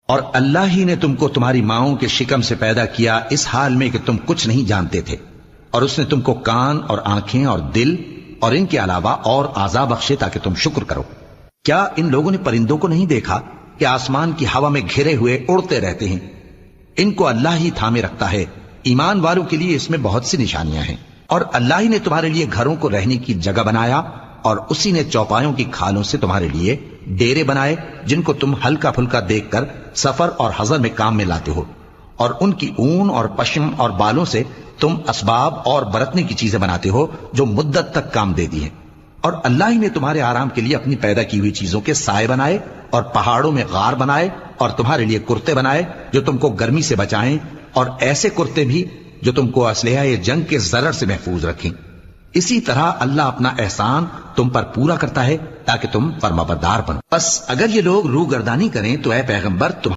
اور اللہ ہی نے تم کو تمہاری ماؤں کے شکم سے پیدا کیا اس حال میں کہ تم کچھ نہیں جانتے تھے، اور اس نے تم کو کان اور آنکھیں اور دل اور ان کے علاوہ اور اعضاء بخشے تاکہ تم شکر کرو۔ کیا ان لوگوں نے پرندوں کو نہیں دیکھا کہ آسمان کی ہوا میں گھرے ہوئے اڑتے رہتے ہیں؟ ان کو اللہ ہی تھامے رکھتا ہے۔ ایمان والوں کے لیے اس میں بہت سی نشانیاں ہیں۔ اور اللہ ہی نے تمہارے لیے گھروں کو رہنے کی جگہ بنایا، اور اسی نے چوپایوں کی کھالوں سے تمہارے لیے ڈیرے بنائے جن کو تم ہلکا پھلکا دیکھ کر سفر اور حضر میں کام میں لاتے ہو، اور ان کی اون اور پشم اور بالوں سے تم اسباب اور برتنے کی چیزیں بناتے ہو جو مدت تک کام دیتی ہیں۔ اور اللہ ہی نے تمہارے آرام کے لیے اپنی پیدا کی ہوئی چیزوں کے سائے بنائے، اور پہاڑوں میں غار بنائے، اور تمہارے لیے کرتے بنائے جو تم کو گرمی سے بچائیں، اور ایسے کرتے بھی جو تم کو اسلحہ جنگ کے ضرر سے محفوظ رکھیں۔ اسی طرح اللہ اپنا احسان تم پر پورا کرتا ہے تاکہ تم فرمانبردار بنو۔ بس اگر یہ لوگ روگردانی کریں تو اے پیغمبر تم